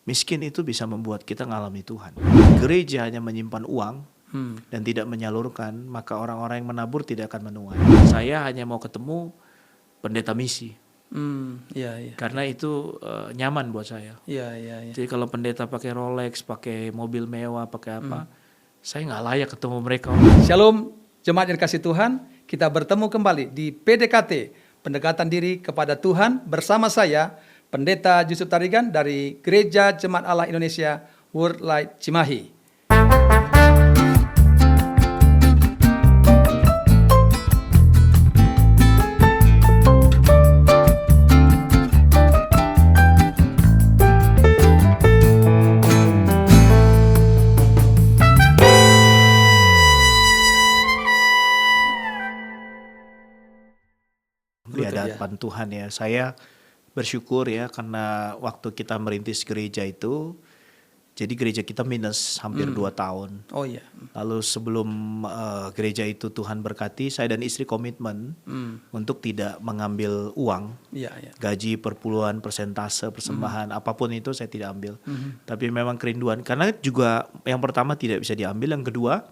miskin itu bisa membuat kita ngalami Tuhan. Gereja hanya menyimpan uang dan tidak menyalurkan, maka orang-orang yang menabur tidak akan menuai. Saya hanya mau ketemu pendeta misi. Karena itu nyaman buat saya. Jadi kalau pendeta pakai Rolex, pakai mobil mewah, pakai apa, saya nggak layak ketemu mereka. Shalom, jemaat yang dikasih Tuhan. Kita bertemu kembali di PDKT, pendekatan diri kepada Tuhan, bersama saya, Pendeta Yusuf Tarigan dari Gereja Jemaat Allah Indonesia World Light Cimahi. Di hadapan Tuhan ya, saya bersyukur ya karena waktu kita merintis gereja itu, jadi gereja kita minus hampir 2 tahun. Oh iya. Lalu sebelum gereja itu Tuhan berkati, saya dan istri komitmen untuk tidak mengambil uang, gaji perpuluhan, persentase, persembahan, apapun itu saya tidak ambil. Tapi memang kerinduan, karena juga yang pertama tidak bisa diambil, yang kedua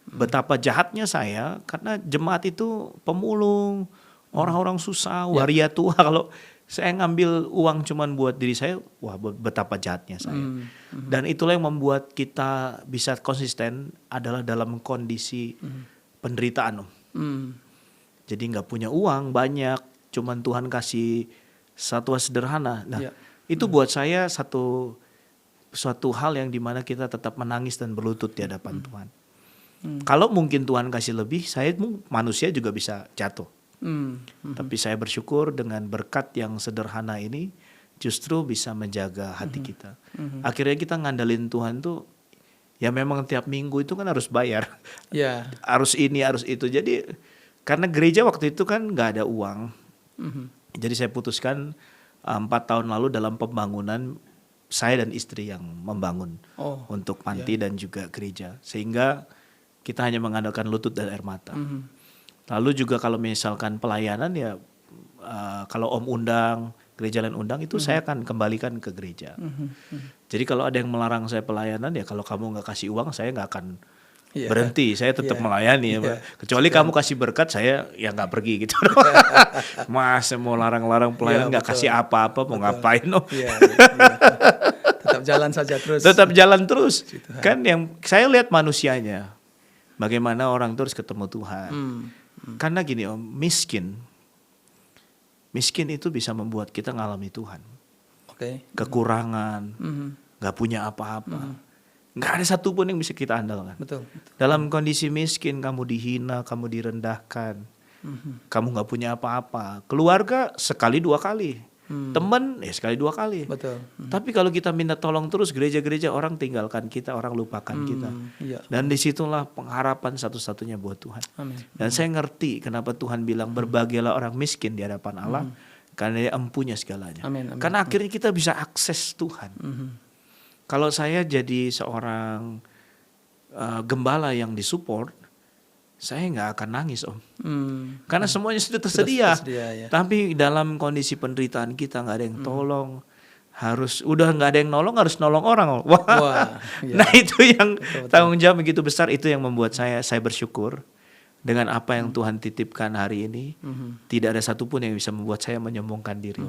betapa jahatnya saya karena jemaat itu pemulung, orang-orang susah, waria tua. Kalau saya ngambil uang cuman buat diri saya, wah betapa jahatnya saya. Dan itulah yang membuat kita bisa konsisten adalah dalam kondisi penderitaan, Om. Jadi nggak punya uang banyak, cuman Tuhan kasih satwa sederhana. Nah, itu buat saya suatu hal yang dimana kita tetap menangis dan berlutut di hadapan Tuhan. Kalau mungkin Tuhan kasih lebih, saya manusia juga bisa jatuh. Tapi saya bersyukur dengan berkat yang sederhana ini justru bisa menjaga hati kita. Akhirnya kita ngandalin Tuhan tuh, ya memang tiap minggu itu kan harus bayar. Harus ini, harus itu. Jadi karena gereja waktu itu kan gak ada uang. Jadi saya putuskan 4 tahun lalu dalam pembangunan, saya dan istri yang membangun untuk panti dan juga gereja. Sehingga kita hanya mengandalkan lutut dan air mata. Lalu juga kalau misalkan pelayanan ya, kalau Om undang, gereja lain undang, itu saya akan kembalikan ke gereja. Jadi kalau ada yang melarang saya pelayanan, ya kalau kamu nggak kasih uang, saya nggak akan berhenti. Saya tetap melayani. Kecuali kamu kasih berkat, saya ya nggak pergi gitu. Mas, mau larang-larang pelayanan, nggak kasih apa-apa, mau ngapain? Tetap jalan saja terus. Tetap jalan terus. Kan yang saya lihat manusianya, bagaimana orang terus ketemu Tuhan. Karena gini Om, miskin itu bisa membuat kita ngalami Tuhan. Kekurangan, gak punya apa-apa, gak ada satupun yang bisa kita andalkan. Betul. Dalam kondisi miskin, kamu dihina, kamu direndahkan, kamu gak punya apa-apa. Keluarga sekali 2 kali, teman ya sekali 2 kali. Betul. Tapi kalau kita minta tolong terus, gereja-gereja orang tinggalkan kita, orang lupakan kita. Dan disitulah pengharapan satu-satunya buat Tuhan. Dan saya ngerti kenapa Tuhan bilang berbahagialah orang miskin di hadapan Allah, karena dia empunya segalanya. Karena akhirnya kita bisa akses Tuhan. Kalau saya jadi seorang gembala yang disupport, saya nggak akan nangis Om. Karena semuanya sudah tersedia. Tapi dalam kondisi penderitaan kita nggak ada yang tolong, udah nggak ada yang nolong, harus nolong orang. Nah itu yang tanggung jawab begitu besar, itu yang membuat saya bersyukur dengan apa yang Tuhan titipkan hari ini. Tidak ada satupun yang bisa membuat saya menyombongkan diri.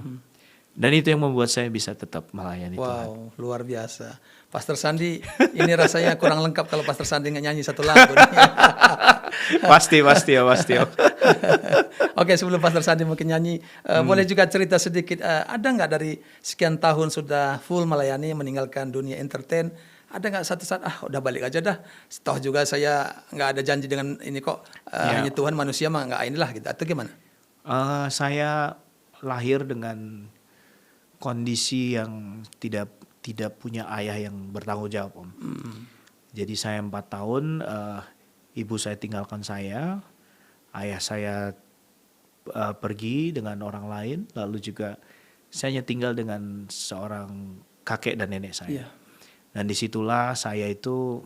Dan itu yang membuat saya bisa tetap melayani Tuhan. Wow, luar biasa. Pastor Sandi, ini rasanya kurang lengkap kalau Pastor Sandi nggak nyanyi satu lagu. Pasti. Oke, sebelum Pastor Sandi mungkin nyanyi, boleh juga cerita sedikit, ada nggak dari sekian tahun sudah full melayani, meninggalkan dunia entertain, ada nggak satu saat, udah balik aja dah, toh juga saya nggak ada janji dengan ini kok, hanya Tuhan, manusia mah nggak inilah gitu, atau gimana? Saya lahir dengan kondisi yang tidak punya ayah yang bertanggung jawab Om. Jadi saya 4 tahun, ibu saya tinggalkan saya, ayah saya pergi dengan orang lain, lalu juga saya hanya tinggal dengan seorang kakek dan nenek saya. Dan disitulah saya itu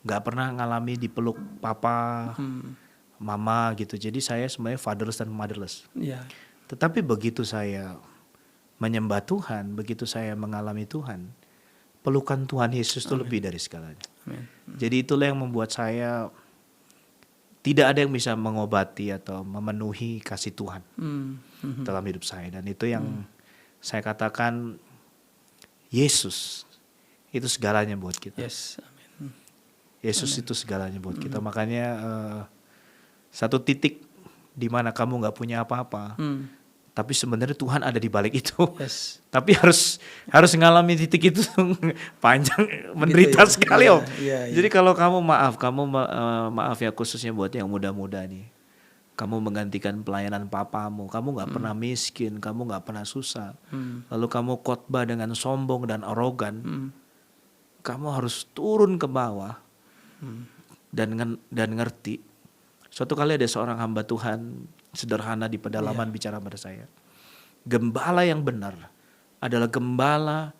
nggak pernah ngalami dipeluk papa, mama gitu. Jadi saya sebenarnya fatherless dan motherless. Tetapi begitu saya menyembah Tuhan, begitu saya mengalami Tuhan, pelukan Tuhan Yesus itu lebih dari segalanya. Amin. Jadi itulah yang membuat saya tidak ada yang bisa mengobati atau memenuhi kasih Tuhan dalam hidup saya. Dan itu yang saya katakan, Yesus itu segalanya buat kita. Yes. Amin. Yesus itu segalanya buat kita. Makanya satu titik di mana kamu nggak punya apa-apa, tapi sebenarnya Tuhan ada di balik itu. Yes. Tapi harus ngalami titik itu panjang, menderita Gitu ya? sekali, Om. Iya. Jadi kalau kamu maaf ya, khususnya buat yang muda-muda nih. Kamu menggantikan pelayanan papamu, kamu nggak pernah miskin, kamu nggak pernah susah. Lalu kamu khotbah dengan sombong dan arogan. Kamu harus turun ke bawah dan ngerti. Suatu kali ada seorang hamba Tuhan sederhana di pedalaman bicara pada saya. Gembala yang benar adalah gembala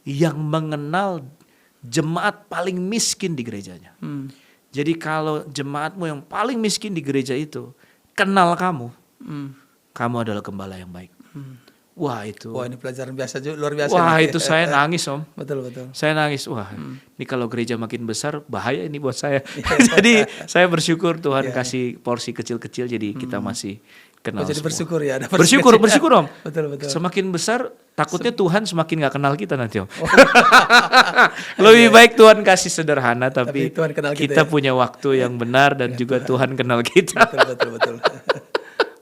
yang mengenal jemaat paling miskin di gerejanya. Jadi kalau jemaatmu yang paling miskin di gereja itu kenal kamu, kamu adalah gembala yang baik. Wah itu. Wah, ini pelajaran biasa juga, luar biasa. Wah nih. itu saya nangis, Om. Betul. Saya nangis. Wah, ini kalau gereja makin besar bahaya ini buat saya. Jadi saya bersyukur Tuhan kasih porsi kecil-kecil, jadi kita masih kenal. Jadi semua. bersyukur ya. Ada Bersyukur Om. Betul. Semakin besar takutnya Tuhan semakin gak kenal kita nanti, Om. Lebih baik Tuhan kasih sederhana tapi Tuhan kenal kita ya. punya waktu yang benar dan juga Tuhan kenal kita. Betul.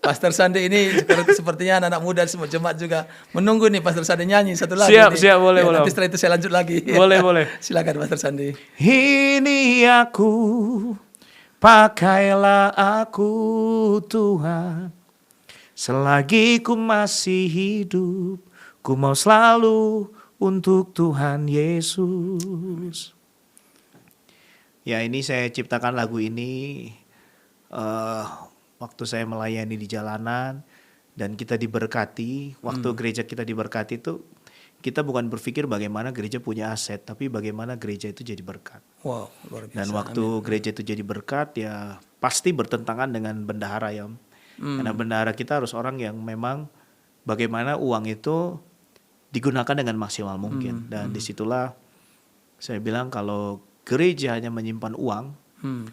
Pastor Sandi ini sepertinya anak-anak muda semua jemaat juga menunggu nih Pastor Sandi nyanyi satu lagu. Siap, boleh. Nanti setelah itu saya lanjut lagi. Boleh. Silakan Pastor Sandi. Ini aku, pakailah aku Tuhan. Selagi ku masih hidup, ku mau selalu untuk Tuhan Yesus. Ya, ini saya ciptakan lagu ini waktu saya melayani di jalanan dan kita diberkati. Waktu gereja kita diberkati itu kita bukan berpikir bagaimana gereja punya aset, tapi bagaimana gereja itu jadi berkat. Wow, luar biasa. Dan waktu gereja itu jadi berkat, ya pasti bertentangan dengan bendahara ya. Karena bendahara kita harus orang yang memang bagaimana uang itu digunakan dengan maksimal mungkin. Dan disitulah saya bilang kalau gereja hanya menyimpan uang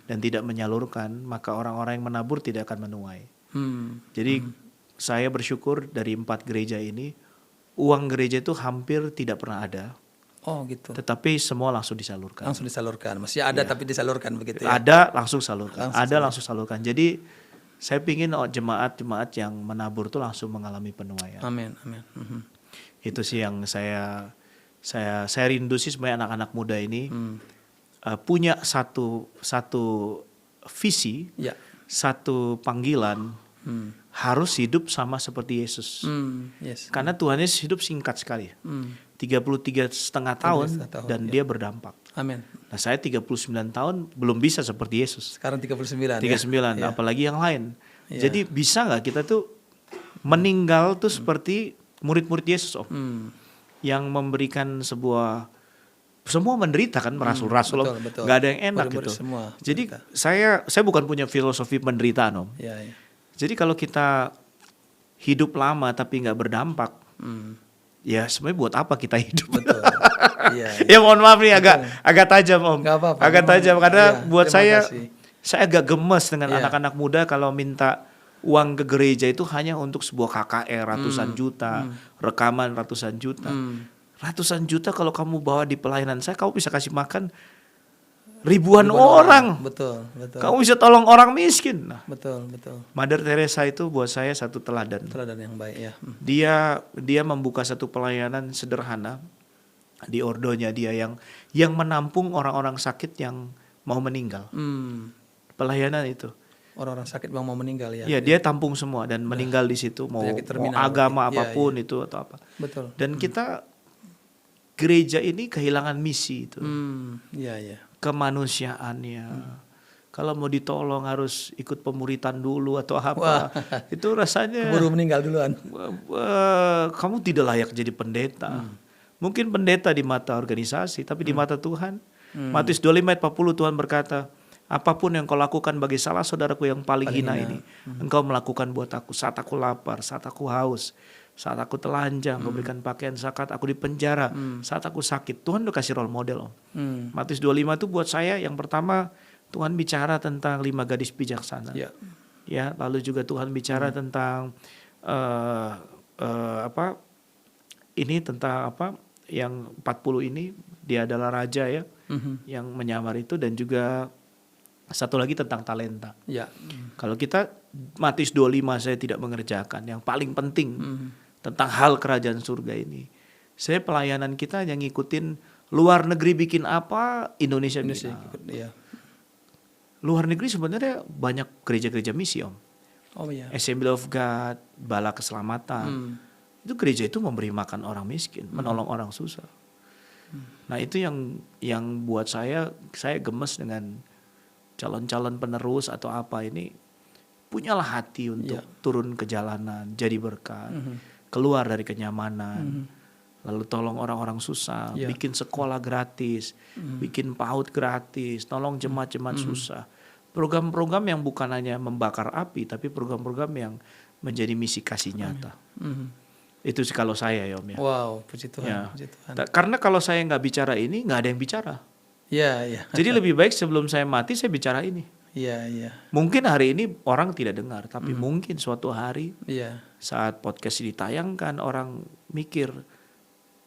dan tidak menyalurkan, maka orang-orang yang menabur tidak akan menuai. Jadi saya bersyukur dari 4 gereja ini, uang gereja itu hampir tidak pernah ada. Oh gitu. Tetapi semua langsung disalurkan. Langsung disalurkan. Masih ada tapi disalurkan begitu ya. Ada langsung salurkan. Langsung salurkan. Jadi saya pingin jemaat-jemaat yang menabur itu langsung mengalami penuaian. Amin. Itu sih yang saya rindu sih sebenarnya anak-anak muda ini punya satu visi, satu panggilan, harus hidup sama seperti Yesus. Yes. Karena Tuhan Yesus hidup singkat sekali, 33,5 tahun dan dia berdampak. Amin. Nah saya 39 tahun belum bisa seperti Yesus. Sekarang 39. 39, apalagi yang lain. Jadi bisa nggak kita tuh meninggal tuh seperti murid-murid Yesus, Om, yang memberikan semua menderita kan, rasul-rasul, betul. nggak ada yang enak gitu. Jadi saya bukan punya filosofi penderitaan, Om. Ya. Jadi kalau kita hidup lama tapi nggak berdampak, ya sebenarnya buat apa kita hidup? Betul. Ya mohon maaf nih agak tajam, Om. Gak apa-apa. Agak tajam karena buat saya kasih. Saya agak gemes dengan anak-anak muda kalau minta uang ke gereja itu hanya untuk sebuah KKR ratusan juta, rekaman ratusan juta. Ratusan juta kalau kamu bawa di pelayanan saya, kamu bisa kasih makan ribuan orang. Betul. Kamu bisa tolong orang miskin. Nah, betul. Mother Teresa itu buat saya satu teladan. Teladan yang baik ya. Dia membuka satu pelayanan sederhana di ordonya dia yang menampung orang-orang sakit yang mau meninggal. Pelayanan itu. Orang-orang sakit yang mau meninggal ya. Iya, dia tampung semua dan meninggal di situ mau agama apapun itu atau apa. Betul. Dan kita gereja ini kehilangan misi itu. Iya. Kemanusiaannya. Kalau mau ditolong harus ikut pemuritan dulu atau apa. Itu rasanya keburu meninggal duluan. Kamu tidak layak jadi pendeta. Mungkin pendeta di mata organisasi, tapi di mata Tuhan. Matius 25 ayat 40 Tuhan berkata, apapun yang kau lakukan bagi salah saudaraku yang paling hina ini, engkau melakukan buat aku. Saat aku lapar, saat aku haus, saat aku telanjang, Engkau berikan pakaian zakat, aku di penjara, saat aku sakit. Tuhan udah kasih role model, Om. Matius 25 itu buat saya yang pertama Tuhan bicara tentang 5 gadis bijaksana. Ya, lalu juga Tuhan bicara tentang yang 40 ini dia adalah raja ya, yang menyamar itu, dan juga satu lagi tentang talenta. Kalau kita Matius 25 saya tidak mengerjakan yang paling penting tentang hal kerajaan surga ini. Saya pelayanan kita hanya ngikutin luar negeri bikin apa, Indonesia bikin apa. Luar negeri sebenarnya banyak gereja-gereja misi, Om. Assembly of God, Bala Keselamatan. Itu gereja itu memberi makan orang miskin, menolong orang susah. Nah, itu yang buat saya gemes dengan calon-calon penerus atau apa ini, punyalah hati untuk turun ke jalanan, jadi berkat, keluar dari kenyamanan, lalu tolong orang-orang susah, bikin sekolah gratis, bikin PAUD gratis, tolong jemaat-jemaat susah. Program-program yang bukan hanya membakar api, tapi program-program yang menjadi misi kasih nyata. Itu sih kalau saya ya, Om ya. Wow, puji Tuhan. Ya. Puji Tuhan. Karena kalau saya nggak bicara ini, nggak ada yang bicara. Jadi lebih baik sebelum saya mati saya bicara ini. Mungkin hari ini orang tidak dengar, tapi mungkin suatu hari saat podcast ini ditayangkan orang mikir,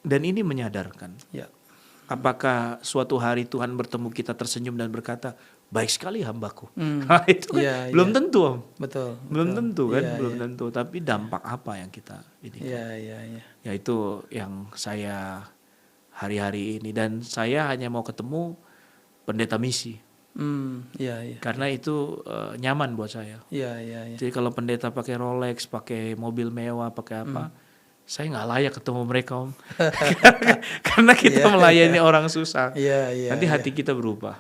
dan ini menyadarkan. Apakah suatu hari Tuhan bertemu kita tersenyum dan berkata, baik sekali hambaku. Nah, itu kan belum tentu, Om. Belum tentu kan, belum tentu. Tapi dampak apa yang kita ini? Ya itu yang saya hari-hari ini, dan saya hanya mau ketemu pendeta misi. Karena itu nyaman buat saya. Jadi kalau pendeta pakai Rolex, pakai mobil mewah, pakai apa, saya nggak layak ketemu mereka, Om. Karena kita melayani orang susah. Nanti hati kita berubah.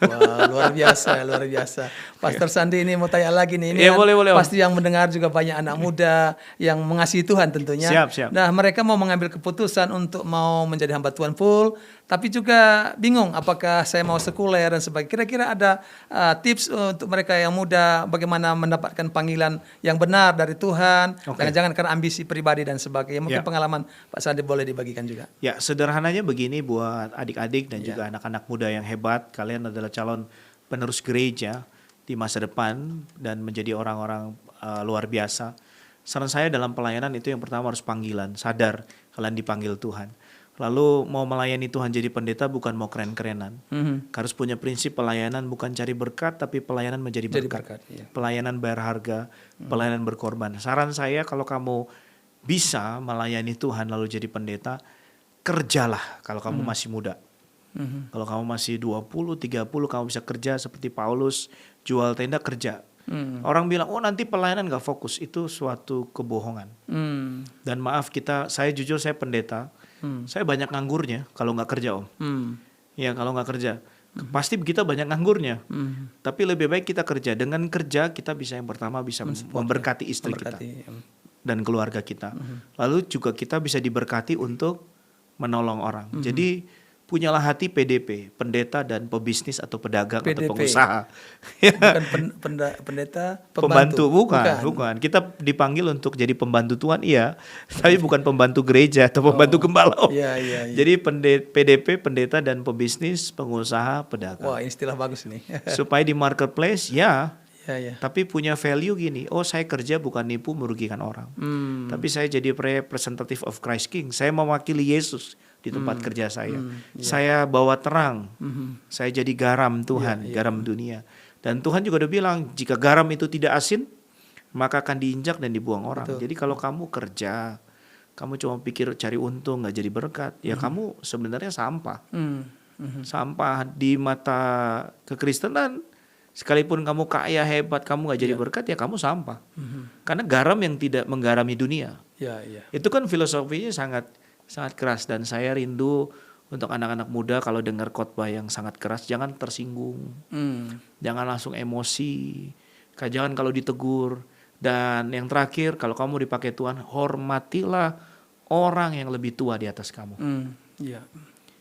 Wah, luar biasa. Pastor Sandi ini mau tanya lagi nih. Ini boleh, pasti yang mendengar juga banyak anak muda yang mengasihi Tuhan tentunya. Siap. Nah, mereka mau mengambil keputusan untuk mau menjadi hamba Tuhan full, tapi juga bingung apakah saya mau sekuler dan sebagainya. Kira-kira ada tips untuk mereka yang muda bagaimana mendapatkan panggilan yang benar dari Tuhan, jangan-jangan karena ambisi pribadi dan sebagainya. Mungkin pengalaman Pak Sandi boleh dibagikan juga. Ya, sederhananya begini buat adik-adik dan juga anak-anak muda yang hebat. Kalian adalah calon penerus gereja di masa depan dan menjadi orang-orang luar biasa. Saran saya dalam pelayanan itu yang pertama harus panggilan, sadar kalian dipanggil Tuhan. Lalu mau melayani Tuhan jadi pendeta bukan mau keren-kerenan. Harus punya prinsip pelayanan bukan cari berkat, tapi pelayanan menjadi berkat. Pelayanan bayar harga, pelayanan berkorban. Saran saya kalau kamu bisa melayani Tuhan lalu jadi pendeta, kerjalah kalau kamu masih muda. Kalau kamu masih 20, 30 kamu bisa kerja seperti Paulus, jual tenda, kerja. Orang bilang, oh nanti pelayanan gak fokus. Itu suatu kebohongan. Dan maaf saya jujur saya pendeta, saya banyak nganggurnya kalau gak kerja, Om. Ya kalau gak kerja, pasti kita banyak nganggurnya. Tapi lebih baik kita kerja. Dengan kerja kita bisa yang pertama bisa memberkati istri kita dan keluarga kita. Lalu juga kita bisa diberkati untuk menolong orang. Jadi punyalah hati PDP, pendeta dan pebisnis atau pedagang atau pengusaha. Bukan pendeta, pembantu. Bukan. Kita dipanggil untuk jadi pembantu Tuhan, tapi bukan pembantu gereja atau pembantu gembala. Jadi PDP, pendeta dan pebisnis, pengusaha, pedagang. Wah, istilah bagus nih. Supaya di marketplace, tapi punya value gini, saya kerja bukan nipu merugikan orang. Tapi saya jadi representative of Christ King. Saya mewakili Yesus di tempat kerja saya. Saya bawa terang. Saya jadi garam Tuhan, garam dunia. Dan Tuhan juga udah bilang, jika garam itu tidak asin, maka akan diinjak dan dibuang orang. Jadi kalau kamu kerja, kamu cuma pikir cari untung, gak jadi berkat, ya kamu sebenarnya sampah. Sampah di mata kekristenan. Sekalipun kamu kaya, hebat, kamu gak jadi berkat, ya kamu sampah. Karena garam yang tidak menggarami dunia. Itu kan filosofinya sangat keras, dan saya rindu untuk anak-anak muda kalau dengar khotbah yang sangat keras, jangan tersinggung, jangan langsung emosi, jangan kalau ditegur, dan yang terakhir kalau kamu dipakai Tuhan, hormatilah orang yang lebih tua di atas kamu.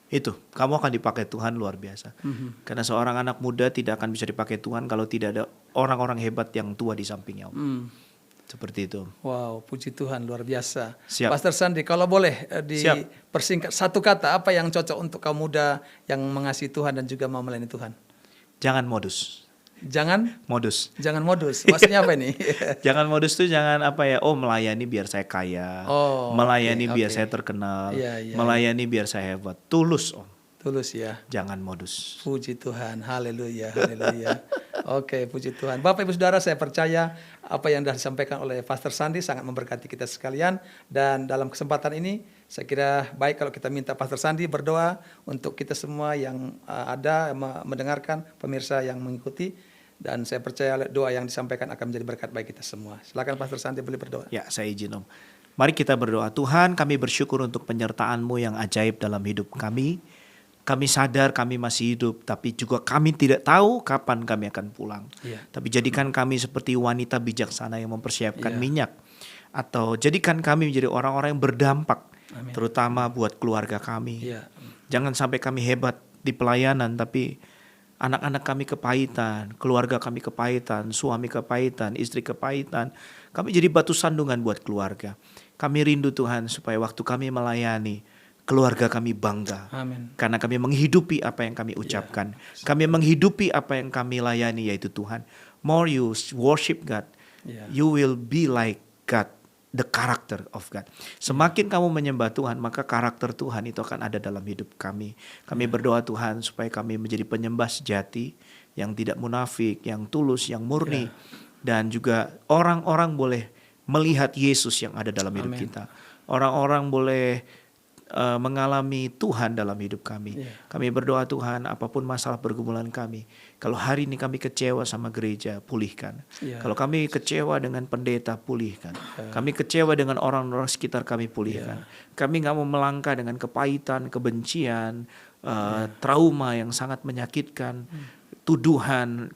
Itu, kamu akan dipakai Tuhan luar biasa. Karena seorang anak muda tidak akan bisa dipakai Tuhan kalau tidak ada orang-orang hebat yang tua di sampingnya. Seperti itu. Wow, puji Tuhan, luar biasa. Siap. Pastor Sandi, kalau boleh dipersingkat satu kata, apa yang cocok untuk kaum muda yang mengasihi Tuhan dan juga mau melayani Tuhan? Jangan modus. Jangan modus. Maksudnya apa ini? Jangan modus tuh jangan melayani biar saya kaya, melayani biar saya terkenal, melayani biar saya hebat. Tulus Om. Tulus ya. Jangan modus. Puji Tuhan, haleluya, haleluya. Oke, puji Tuhan. Bapak Ibu Saudara, saya percaya apa yang sudah disampaikan oleh Pastor Sandi sangat memberkati kita sekalian. Dan dalam kesempatan ini, saya kira baik kalau kita minta Pastor Sandi berdoa untuk kita semua yang ada mendengarkan, pemirsa yang mengikuti. Dan saya percaya doa yang disampaikan akan menjadi berkat bagi kita semua. Silakan Pastor Sandi boleh berdoa. Ya, saya izin Om. Mari kita berdoa. Tuhan, kami bersyukur untuk penyertaan-Mu yang ajaib dalam hidup kami. Kami sadar kami masih hidup, tapi juga kami tidak tahu kapan kami akan pulang. Tapi jadikan kami seperti wanita bijaksana yang mempersiapkan minyak. Atau jadikan kami menjadi orang-orang yang berdampak, terutama buat keluarga kami. Jangan sampai kami hebat di pelayanan, tapi anak-anak kami kepahitan, keluarga kami kepahitan, suami kepahitan, istri kepahitan. Kami jadi batu sandungan buat keluarga. Kami rindu Tuhan supaya waktu kami melayani, keluarga kami bangga. Amin. Karena kami menghidupi apa yang kami ucapkan. Kami menghidupi apa yang kami layani, yaitu Tuhan. More you worship God, you will be like God, the character of God. Semakin kamu menyembah Tuhan, maka karakter Tuhan itu akan ada dalam hidup kami. Kami berdoa Tuhan supaya kami menjadi penyembah sejati, yang tidak munafik, yang tulus, yang murni. Dan juga orang-orang boleh melihat Yesus yang ada dalam hidup kita. Orang-orang boleh mengalami Tuhan dalam hidup kami. Kami berdoa Tuhan, apapun masalah pergumulan kami, kalau hari ini kami kecewa sama gereja, pulihkan. Kalau kami kecewa dengan pendeta, pulihkan. Kami kecewa dengan orang-orang sekitar kami, pulihkan. Kami gak mau melangkah dengan kepahitan, kebencian, trauma yang sangat menyakitkan, tuduhan,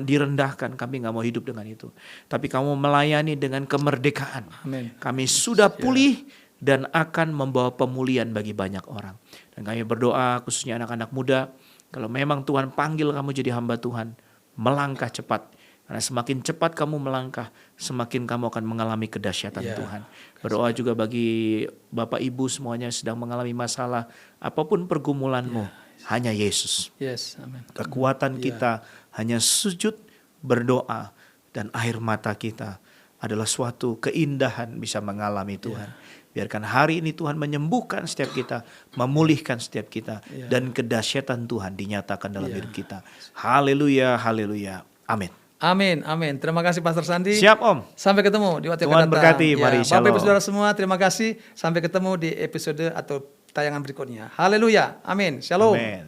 direndahkan. Kami gak mau hidup dengan itu. Tapi kamu melayani dengan kemerdekaan. Amin. Kami sudah pulih dan akan membawa pemulihan bagi banyak orang. Dan kami berdoa khususnya anak-anak muda, kalau memang Tuhan panggil kamu jadi hamba Tuhan, melangkah cepat. Karena semakin cepat kamu melangkah, semakin kamu akan mengalami kedahsyatan Tuhan. Berdoa juga bagi Bapak Ibu semuanya sedang mengalami masalah, apapun pergumulanmu, hanya Yesus. Amen. Kekuatan kita hanya sujud, berdoa, dan air mata kita adalah suatu keindahan bisa mengalami Tuhan. Biarkan hari ini Tuhan menyembuhkan setiap kita, memulihkan setiap kita, dan kedahsyatan Tuhan dinyatakan dalam hidup kita. Haleluya, haleluya. Amin. Amin, amin. Terima kasih Pastor Sandi. Siap Om. Sampai ketemu di waktu yang Tuhan akan datang. berkati, mari shalom. Bapak Ibu Saudara semua, terima kasih. Sampai ketemu di episode atau tayangan berikutnya. Haleluya, amin. Shalom. Amin.